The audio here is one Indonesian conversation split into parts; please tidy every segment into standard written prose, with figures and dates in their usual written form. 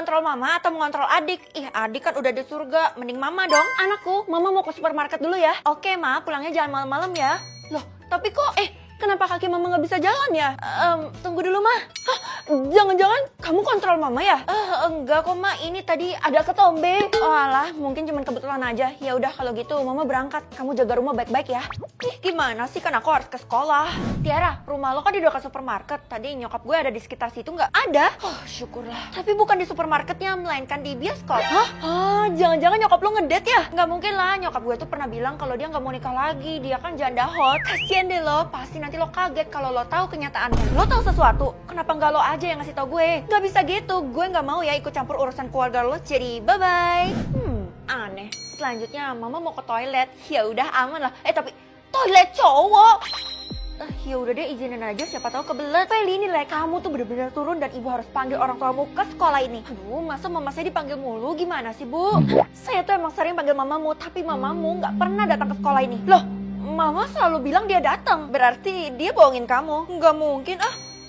ngontrol mama atau mau ngontrol adik? Ih, adik kan udah di surga, mending mama dong. Anakku, mama mau ke supermarket dulu ya. Oke, ma, pulangnya jangan malam-malam ya. Loh, tapi kok, kenapa kaki mama nggak bisa jalan ya? Tunggu dulu, ma. Hah, jangan-jangan kamu kontrol mama ya? Enggak kok, ma. Ini tadi ada ketombe. Oh alah, mungkin cuma kebetulan aja. Ya udah kalau gitu, mama berangkat. Kamu jaga rumah baik-baik ya. Ih, gimana sih? Kan aku harus ke sekolah. Tiara, rumah lo kan di dekat supermarket. Tadi nyokap gue ada di sekitar situ nggak? Ada. Oh, syukurlah. Tapi bukan di supermarketnya, melainkan di bioskop. Hah? Jangan-jangan nyokap lo ngedate ya? Nggak mungkin lah. Nyokap gue tuh pernah bilang kalau dia nggak mau nikah lagi. Dia kan janda hot. Kasian deh lo. Pasti nanti lo kaget kalau lo tahu kenyataannya. Lo tahu sesuatu? Kenapa nggak lo aja yang ngasih tau gue? Nggak bisa gitu. Gue nggak mau ya ikut campur urusan keluarga lo. Jadi bye-bye. Aneh. Selanjutnya mama mau ke toilet. Ya udah aman lah. Tapi toilet cowok. Ya udah deh, izinin aja, siapa tahu kebelet. Feli, ini kamu tuh bener-bener turun dan ibu harus panggil orang tuamu ke sekolah ini. Aduh, masa mama saya dipanggil mulu? Gimana sih, Bu? Saya tuh emang sering panggil mamamu, tapi mamamu nggak pernah datang ke sekolah ini. Loh, mama selalu bilang dia datang. Berarti dia bohongin kamu? Nggak mungkin,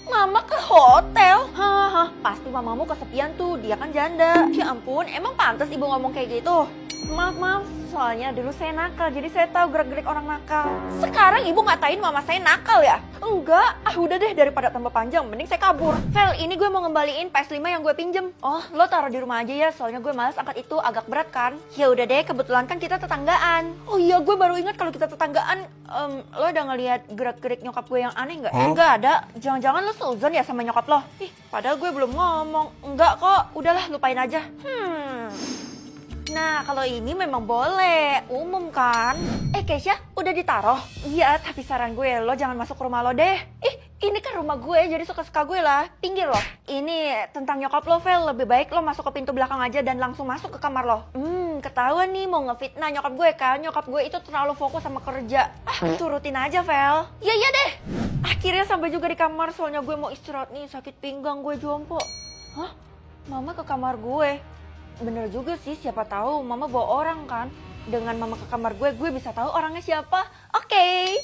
Mama ke hotel? Hahaha, pasti mamamu kesepian tuh, dia kan janda. Ya ampun, emang pantas ibu ngomong kayak gitu? Maaf, soalnya dulu saya nakal, jadi saya tahu gerak-gerik orang nakal. Sekarang ibu ngatain mama saya nakal ya? Enggak, udah deh, daripada tambah panjang, mending saya kabur. Vel, ini gue mau ngembaliin PS5 yang gue pinjem. Oh, lo taruh di rumah aja ya, soalnya gue malas angkat itu, agak berat kan? Ya udah deh, kebetulan kan kita tetanggaan. Oh iya, gue baru ingat kalau kita tetanggaan. Lo udah ngeliat gerak-gerik nyokap gue yang aneh nggak? Enggak ada, jangan-jangan lo seuzon ya sama nyokap lo? Ih, padahal gue belum ngomong. Enggak kok, udahlah lupain aja. Nah, kalau ini memang boleh, umum kan? Keisha, udah ditaruh? Iya, tapi saran gue, lo jangan masuk rumah lo deh. Ini kan rumah gue, jadi suka-suka gue lah. Pinggir lo. Ini tentang nyokap lo, Vel. Lebih baik lo masuk ke pintu belakang aja dan langsung masuk ke kamar lo. Ketahuan nih mau ngefitnah nyokap gue kan. Nyokap gue itu terlalu fokus sama kerja. Turutin aja, Vel. Iya deh. Akhirnya sampai juga di kamar, soalnya gue mau istirahat nih. Sakit pinggang gue jompo. Hah? Mama ke kamar gue? Bener juga sih, siapa tahu mama bawa orang kan. Dengan mama ke kamar gue bisa tahu orangnya siapa. Oke.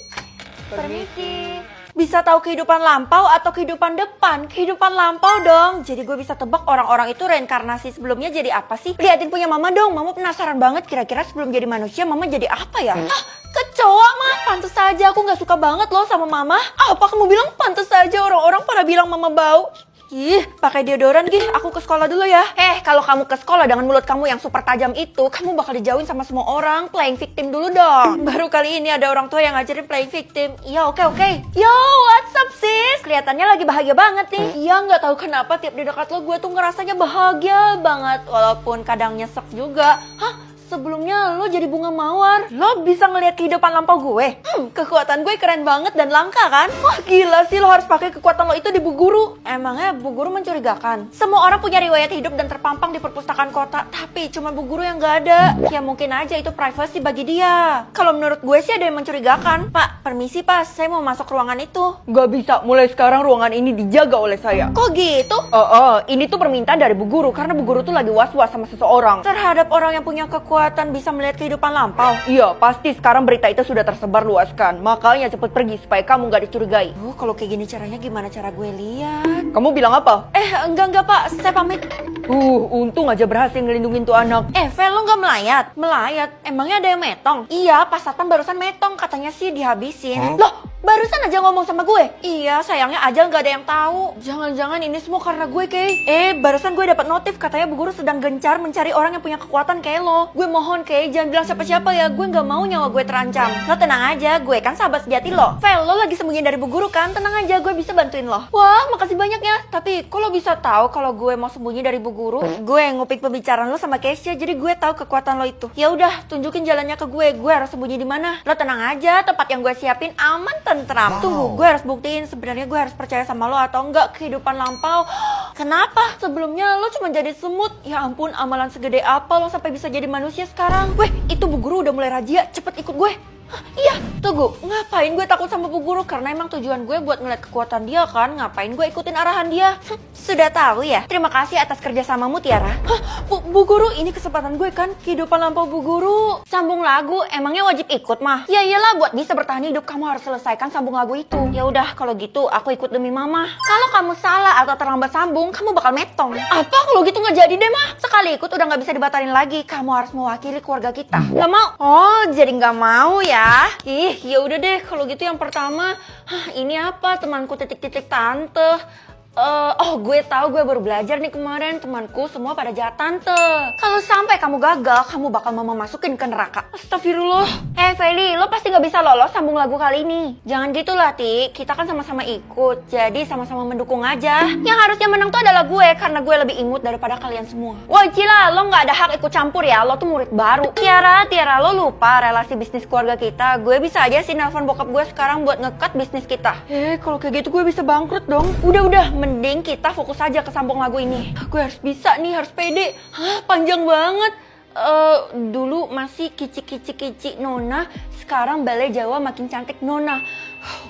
Permisi. Bisa tahu kehidupan lampau atau kehidupan depan? Kehidupan lampau dong. Jadi gue bisa tebak orang-orang itu reinkarnasi sebelumnya jadi apa sih? Liatin punya mama dong. Mama penasaran banget kira-kira sebelum jadi manusia mama jadi apa ya? Kecoa mah, pantes saja aku gak suka banget loh sama mama. Apa kamu bilang pantes saja, orang-orang pada bilang mama bau? Ih, pakai deodoran gih, aku ke sekolah dulu ya. Kalau kamu ke sekolah dengan mulut kamu yang super tajam itu, kamu bakal dijauhin sama semua orang. Playing victim dulu dong. Baru kali ini ada orang tua yang ngajarin playing victim. Iya, oke. Yo, what's up sis? Kelihatannya lagi bahagia banget nih. Iya, nggak tahu kenapa tiap di dekat lo gue tuh ngerasanya bahagia banget. Walaupun kadang nyesek juga. Hah? Sebelumnya lo jadi bunga mawar. Lo bisa ngelihat kehidupan lampau gue. Kekuatan gue keren banget dan langka kan? Wah gila sih, lo harus pakai kekuatan lo itu di Bu Guru. Emangnya Bu Guru mencurigakan? Semua orang punya riwayat hidup dan terpampang di perpustakaan kota. Tapi cuma Bu Guru yang gak ada. Ya mungkin aja itu privasi bagi dia. Kalau menurut gue sih ada yang mencurigakan. Pak, permisi pas, saya mau masuk ruangan itu. Gak bisa, mulai sekarang ruangan ini dijaga oleh saya. Kok gitu? Ini tuh permintaan dari Bu Guru. Karena Bu Guru tuh lagi was-was sama seseorang. Terhadap orang yang punya kekuatan bisa melihat kehidupan lampau. Iya, pasti sekarang berita itu sudah tersebar luaskan. Makanya cepet pergi supaya kamu gak dicurigai. Kalau kayak gini caranya gimana cara gue lihat? Kamu bilang apa? Enggak Pak, saya pamit. Untung aja berhasil ngelindungin tuh anak. Vel, lo gak melayat? Melayat? Emangnya ada yang metong? Iya, pas satpam barusan metong, katanya sih dihabisin. Loh, barusan aja ngomong sama gue. Iya, sayangnya aja gak ada yang tahu. Jangan-jangan ini semua karena gue, Kay. Barusan gue dapat notif katanya Bu Guru sedang gencar mencari orang yang punya kekuatan kayak lo. Gue mohon, Kay, jangan bilang siapa-siapa ya. Gue gak mau nyawa gue terancam. Lo tenang aja, gue kan sahabat sejati lo. Vel, lo lagi sembunyi dari Bu Guru kan? Tenang aja, gue bisa bantuin lo. Wah, makasih banyak ya. Tapi kok lo bisa tahu kalau gue mau sembunyi dari Bu Guru? Gue ngupik pembicaraan lo sama Keisha, jadi gue tahu kekuatan lo itu. Ya udah, tunjukin jalannya ke gue. Gue harus sembunyi di mana? Lo tenang aja, tempat yang gue siapin aman tentram. Tunggu, gue harus buktiin sebenarnya gue harus percaya sama lo atau enggak kehidupan lampau. Kenapa? Sebelumnya lo cuma jadi semut. Ya ampun, amalan segede apa lo sampai bisa jadi manusia sekarang? Weh, itu Bu Guru udah mulai razia. Cepet ikut gue. Iya, tunggu. Ngapain gue takut sama Bu Guru? Karena emang tujuan gue buat ngeliat kekuatan dia kan. Ngapain gue ikutin arahan dia? Sudah tahu ya? Terima kasih atas kerjasamamu, Tiara. Bu Guru, ini kesempatan gue kan. Kehidupan lampau Bu Guru. Sambung lagu, emangnya wajib ikut mah? Ya iyalah, buat bisa bertahan hidup kamu harus selesaikan sambung lagu itu. Ya udah, kalau gitu aku ikut demi mama. Kalau kamu salah atau terlambat sambung, kamu bakal metong. Apa kalau gitu nggak jadi deh mah? Sekali ikut udah nggak bisa dibatalin lagi. Kamu harus mewakili keluarga kita. Gak mau? Oh, jadi nggak mau ya? Ih, ya udah deh kalau gitu yang pertama, ini apa temanku titik-titik tante. Oh gue tahu gue baru belajar nih kemarin temanku semua pada jahat tante. Kalau sampai kamu gagal, kamu bakal mama masukin ke neraka. Astagfirullah. Feli, lo pasti gak bisa lolos sambung lagu kali ini. Jangan gitu lah Ti, kita kan sama-sama ikut, jadi sama-sama mendukung aja. Yang harusnya menang tuh adalah gue, karena gue lebih imut daripada kalian semua. Wah Cila, lo gak ada hak ikut campur ya, lo tuh murid baru. Tiara, lo lupa relasi bisnis keluarga kita. Gue bisa aja sih nelfon bokap gue sekarang buat nge-cut bisnis kita. Kalau kayak gitu gue bisa bangkrut dong. Udah, mending kita fokus aja ke sambung lagu ini. Gue harus bisa nih, harus pede. Panjang banget. Dulu masih kici Nona, sekarang balai Jawa makin cantik Nona.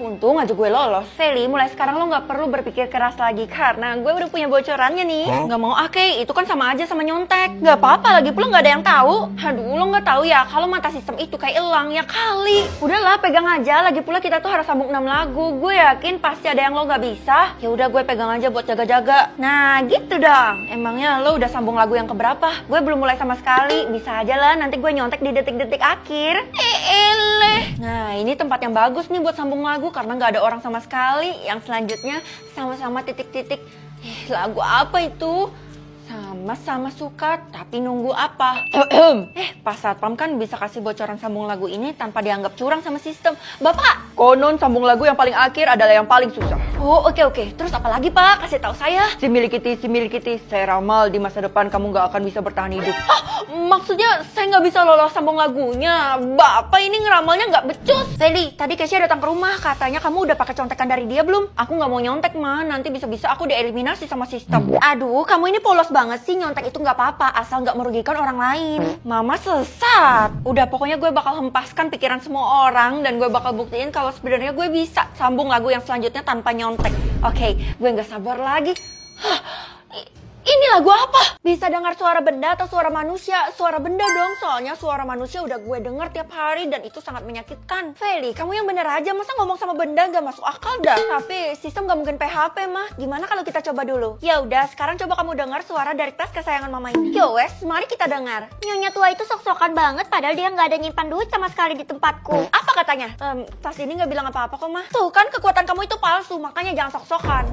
Untung aja gue lolos. Feli, mulai sekarang lo gak perlu berpikir keras lagi karena gue udah punya bocorannya nih. Gak mau Kay, itu kan sama aja sama nyontek. Gak apa-apa, lagi pula gak ada yang tahu. Aduh, lo gak tahu ya kalau mata sistem itu kayak elang ya kali. Udahlah, pegang aja. Lagi pula kita tuh harus sambung 6 lagu. Gue yakin pasti ada yang lo gak bisa. Ya udah gue pegang aja buat jaga-jaga. Nah, gitu dong. Emangnya lo udah sambung lagu yang keberapa? Gue belum mulai sama sekali. Bisa aja lah, nanti gue nyontek di detik-detik akhir. Nah, ini tempat yang bagus nih buat sambung lagu karena nggak ada orang sama sekali. Yang selanjutnya sama-sama titik-titik. Lagu apa itu? Sama-sama suka tapi nunggu apa? Pas Satpam kan bisa kasih bocoran sambung lagu ini tanpa dianggap curang sama sistem. Bapak! Konon sambung lagu yang paling akhir adalah yang paling susah. Oh, oke. Terus apa lagi Pak? Kasih tahu saya. Si milikiti, saya ramal di masa depan kamu gak akan bisa bertahan hidup. Maksudnya saya nggak bisa lolos sambung lagunya. Bapak ini ngeramalnya nggak becus. Feli, tadi Kesha datang ke rumah. Katanya kamu udah pakai contekan dari dia belum? Aku nggak mau nyontek mah. Nanti bisa-bisa aku dieliminasi sama sistem. Aduh, kamu ini polos banget sih. Nyontek itu nggak apa-apa asal nggak merugikan orang lain. Mama sesat. Udah pokoknya gue bakal hempaskan pikiran semua orang dan gue bakal buktiin kalau sebenarnya gue bisa sambung lagu yang selanjutnya tanpa nyontek. Oke, gue nggak sabar lagi. Ini lagu apa? Bisa dengar suara benda atau suara manusia? Suara benda dong, soalnya suara manusia udah gue denger tiap hari dan itu sangat menyakitkan. Feli, kamu yang bener aja, masa ngomong sama benda gak masuk akal dah? Tapi sistem gak mungkin PHP mah. Gimana kalau kita coba dulu? Ya udah, sekarang coba kamu dengar suara dari tas kesayangan mama ini. Yo wes, mari kita dengar. Nyonya tua itu sok-sokan banget padahal dia gak ada nyimpan duit sama sekali di tempatku. Apa katanya? Tas ini gak bilang apa-apa kok mah. Tuh kan kekuatan kamu itu palsu, makanya jangan sok-sokan.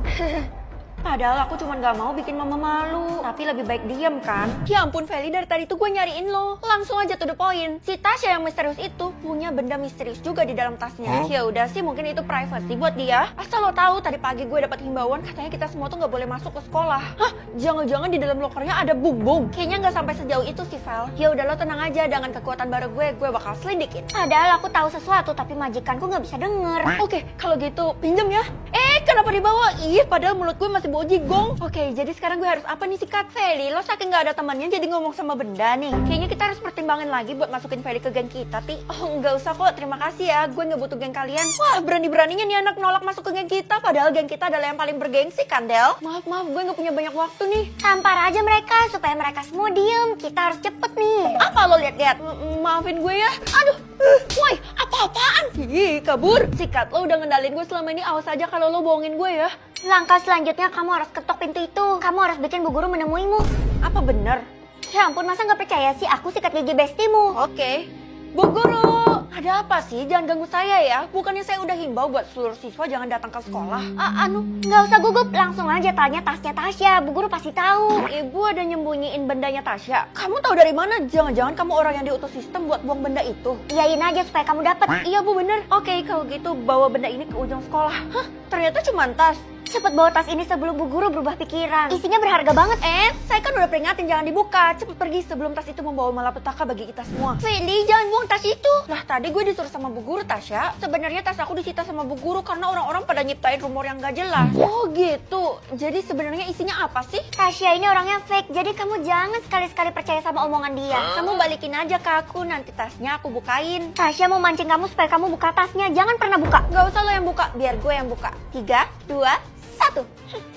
Padahal aku cuma gak mau bikin mama malu. Tapi lebih baik diam kan? Ya ampun Feli, dari tadi tuh gue nyariin lo. Langsung aja to the point. Si Tasya yang misterius itu punya benda misterius juga di dalam tasnya. Ya udah sih, mungkin itu privacy buat dia. Asal lo tahu, tadi pagi gue dapat himbauan katanya kita semua tuh gak boleh masuk ke sekolah. Hah? Jangan-jangan di dalam lokernya ada bumbung? Kayaknya gak sampai sejauh itu sih Vel. Ya udah lo tenang aja, dengan kekuatan baru gue bakal selidikin. Padahal aku tahu sesuatu tapi majikanku gak bisa denger. Oke, kalau gitu pinjam ya. Kenapa dibawa? Ih, padahal mulut gue masih bau jigong. Oke, jadi sekarang gue harus apa nih sikat? Feli, lo saking gak ada temannya jadi ngomong sama benda nih. Kayaknya kita harus pertimbangin lagi buat masukin Feli ke geng kita, Ti. Oh, nggak usah kok, terima kasih ya. Gue nggak butuh geng kalian. Wah, berani-beraninya nih anak nolak masuk ke geng kita. Padahal geng kita adalah yang paling bergengsi kan, Del? Maaf, gue nggak punya banyak waktu nih. Tampar aja mereka supaya mereka semua diem. Kita harus cepet nih. Apa lo lihat-lihat? Maafin gue ya. Aduh, woi, apa-apaan? Ih, kabur. Sikat, lo udah ngendalin gue selama ini. Awas aja kalau lo bohongin gue ya. Langkah selanjutnya kamu harus ketok pintu itu. Kamu harus bikin Bu Guru menemuimu. Apa bener? Ya ampun, masa nggak percaya sih aku sikat gigi bestimu? Oke. Bu Guru, ada apa sih? Jangan ganggu saya ya. Bukannya saya udah himbau buat seluruh siswa jangan datang ke sekolah. Nggak usah gugup. Langsung aja tanya tasnya Tasya. Bu Guru pasti tahu. Ibu ada nyembunyiin bendanya Tasya. Kamu tahu dari mana? Jangan-jangan kamu orang yang diutus sistem buat buang benda itu? Iyain aja supaya kamu dapat. Iya Bu, bener. Oke, kalau gitu bawa benda ini ke ujung sekolah. Hah? Ternyata cuma tas. cepet bawa tas ini sebelum Bu Guru berubah pikiran. Isinya berharga banget. Saya kan udah peringatin jangan dibuka. Cepet pergi sebelum tas itu membawa malapetaka bagi kita semua. Feli, jangan buang tas itu. Lah tadi gue disuruh sama Bu Guru, Tasya. Sebenarnya tas aku disita sama Bu Guru karena orang-orang pada nyiptain rumor yang gak jelas. Oh gitu. Jadi sebenarnya isinya apa sih? Tasya ini orangnya fake, jadi kamu jangan sekali-sekali percaya sama omongan dia. Kamu balikin aja ke aku, nanti tasnya aku bukain. Tasya mau mancing kamu supaya kamu buka tasnya, jangan pernah buka. Gak usah lo yang buka, biar gue yang buka. 3, 2, 1.